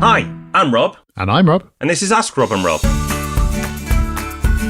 Hi, I'm Rob. And I'm Rob. And this is Ask Rob and Rob.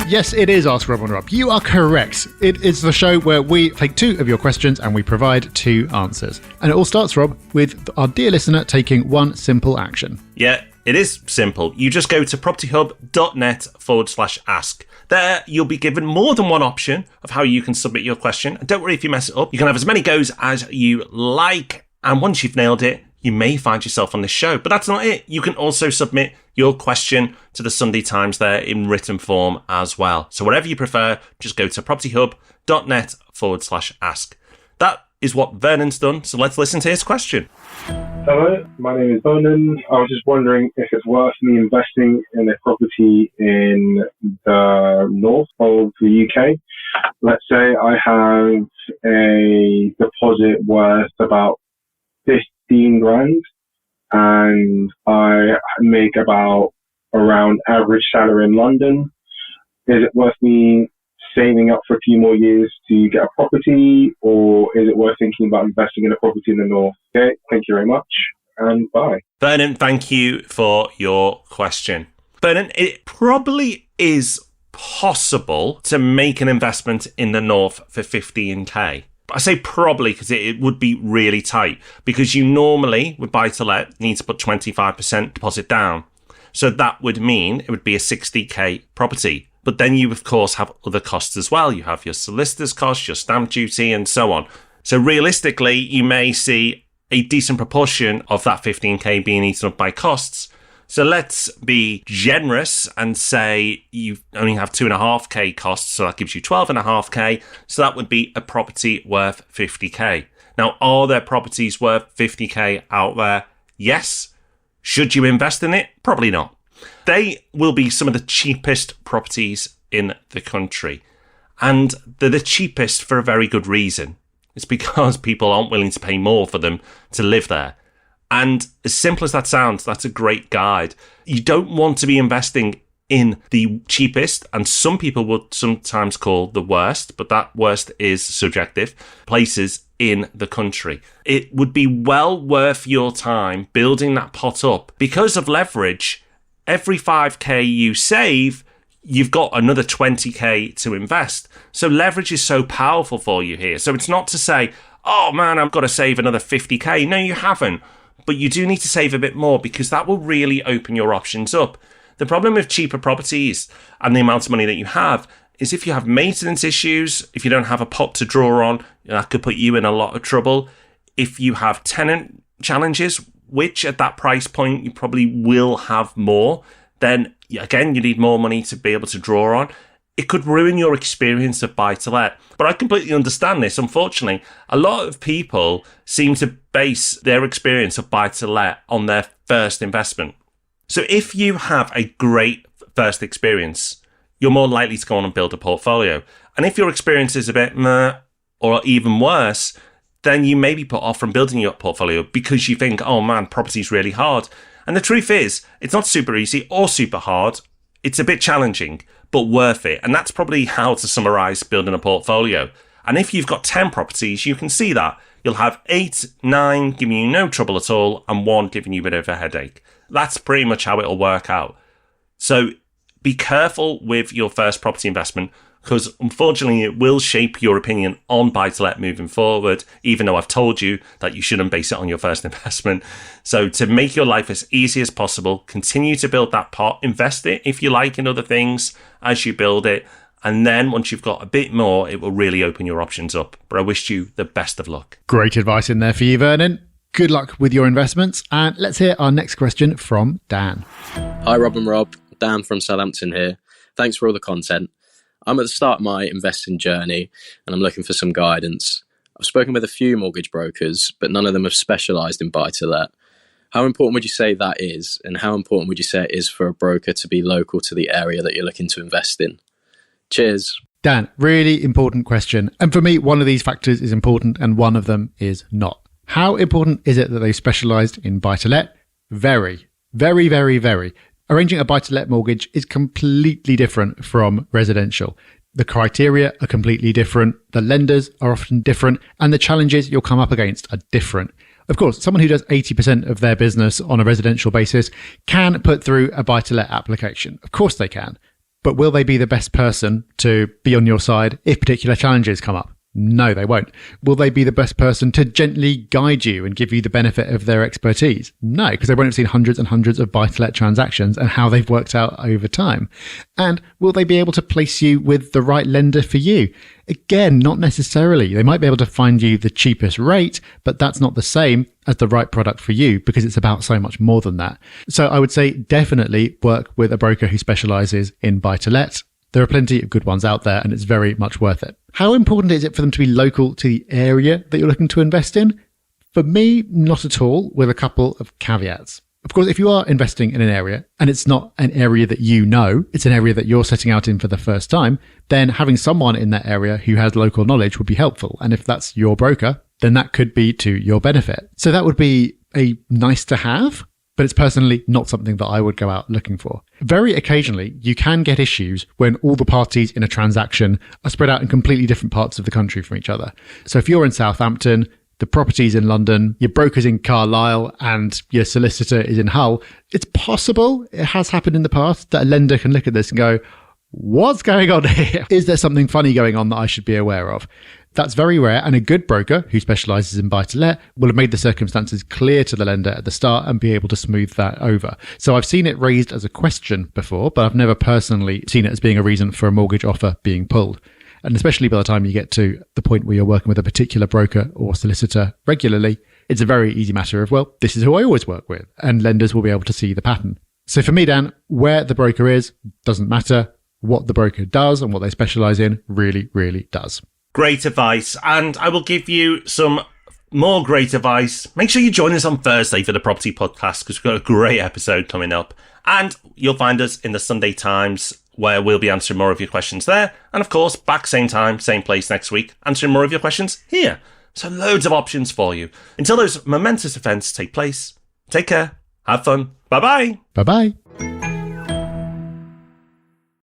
Yes, it is Ask Rob and Rob. You are correct. It is the show where we take two of your questions and we provide two answers. And it all starts, Rob, with our dear listener taking one simple action. Yeah, it is simple. You just go to propertyhub.net/ask. There, you'll be given more than one option of how you can submit your question. And don't worry if you mess it up. You can have as many goes as you like. And once you've nailed it, you may find yourself on this show. But that's not it. You can also submit your question to the Sunday Times there in written form as well. So whatever you prefer, just go to propertyhub.net/ask. That is what Vernon's done. So let's listen to his question. Hello, my name is Vernon. I was just wondering if it's worth me investing in a property in the north of the UK. Let's say I have a deposit worth about 15 grand and I make about around average salary in London. Is it worth me saving up for a few more years to get a property, or is it worth thinking about investing in a property in the north? Okay, thank you very much and bye. Vernon, thank you for your question. Vernon, it probably is possible to make an investment in the north for 15k. I say probably because it would be really tight, because you normally, with buy-to-let, need to put 25% deposit down. So that would mean it would be a 60k property. But then you, of course, have other costs as well. You have your solicitor's costs, your stamp duty, and so on. So realistically, you may see a decent proportion of that 15k being eaten up by costs. So let's be generous and say you only have 2.5k costs, so that gives you 12.5k. So that would be a property worth 50k. Now, are there properties worth 50k out there? Yes. Should you invest in it? Probably not. They will be some of the cheapest properties in the country. And they're the cheapest for a very good reason. It's because people aren't willing to pay more for them to live there. And as simple as that sounds, that's a great guide. You don't want to be investing in the cheapest, and some people would sometimes call the worst, but that worst is subjective, places in the country. It would be well worth your time building that pot up. Because of leverage, every 5k you save, you've got another 20k to invest. So leverage is so powerful for you here. So it's not to say, oh man, I've got to save another 50k. No, you haven't. But you do need to save a bit more, because that will really open your options up. The problem with cheaper properties and the amount of money that you have is if you have maintenance issues, if you don't have a pot to draw on, that could put you in a lot of trouble. If you have tenant challenges, which at that price point you probably will have more, then again, you need more money to be able to draw on. It could ruin your experience of buy-to-let. But I completely understand this. Unfortunately, a lot of people seem to base their experience of buy-to-let on their first investment. So if you have a great first experience, you're more likely to go on and build a portfolio. And if your experience is a bit meh, or even worse, then you may be put off from building your portfolio because you think, oh man, property's really hard. And the truth is, it's not super easy or super hard. It's a bit challenging, but worth it. And that's probably how to summarize building a portfolio. And if you've got 10 properties, you can see that. You'll have 8, 9 giving you no trouble at all, and 1 giving you a bit of a headache. That's pretty much how it'll work out. So be careful with your first property investment, because unfortunately it will shape your opinion on buy-to-let moving forward, even though I've told you that you shouldn't base it on your first investment. So to make your life as easy as possible, continue to build that pot, invest it if you like in other things as you build it, and then once you've got a bit more, it will really open your options up. But I wish you the best of luck. Great advice in there for you, Vernon. Good luck with your investments. And let's hear our next question from Dan. Hi, Rob and Rob. Dan from Southampton here. Thanks for all the content. I'm at the start of my investing journey and I'm looking for some guidance. I've spoken with a few mortgage brokers, but none of them have specialised in buy-to-let. How important would you say that is? And how important would you say it is for a broker to be local to the area that you're looking to invest in? Cheers. Dan, really important question. And for me, one of these factors is important and one of them is not. How important is it that they've specialised in buy-to-let? Very, very, very, very. Arranging a buy-to-let mortgage is completely different from residential. The criteria are completely different, the lenders are often different, and the challenges you'll come up against are different. Of course, someone who does 80% of their business on a residential basis can put through a buy-to-let application. Of course they can. But will they be the best person to be on your side if particular challenges come up? No, they won't. Will they be the best person to gently guide you and give you the benefit of their expertise? No, because they won't have seen hundreds and hundreds of buy-to-let transactions and how they've worked out over time. And will they be able to place you with the right lender for you? Again, not necessarily. They might be able to find you the cheapest rate, but that's not the same as the right product for you because it's about so much more than that. So I would say definitely work with a broker who specialises in buy-to-let. There are plenty of good ones out there and it's very much worth it. How important is it for them to be local to the area that you're looking to invest in? For me, not at all, with a couple of caveats. Of course, if you are investing in an area and it's not an area that you know, it's an area that you're setting out in for the first time, then having someone in that area who has local knowledge would be helpful. And if that's your broker, then that could be to your benefit. So that would be a nice to have, but it's personally not something that I would go out looking for. Very occasionally, you can get issues when all the parties in a transaction are spread out in completely different parts of the country from each other. So if you're in Southampton, the property's in London, your broker's in Carlisle, and your solicitor is in Hull, it's possible, it has happened in the past, that a lender can look at this and go, what's going on here? Is there something funny going on that I should be aware of? That's very rare, and a good broker who specialises in buy-to-let will have made the circumstances clear to the lender at the start and be able to smooth that over. So I've seen it raised as a question before, but I've never personally seen it as being a reason for a mortgage offer being pulled. And especially by the time you get to the point where you're working with a particular broker or solicitor regularly, it's a very easy matter of, well, this is who I always work with, and lenders will be able to see the pattern. So for me, Dan, where the broker is doesn't matter. What the broker does and what they specialise in really, really does. Great advice. And I will give you some more great advice. Make sure you join us on Thursday for the Property Podcast because we've got a great episode coming up. And you'll find us in the Sunday Times where we'll be answering more of your questions there. And of course, back same time, same place next week, answering more of your questions here. So loads of options for you. Until those momentous events take place, take care, have fun. Bye-bye. Bye-bye.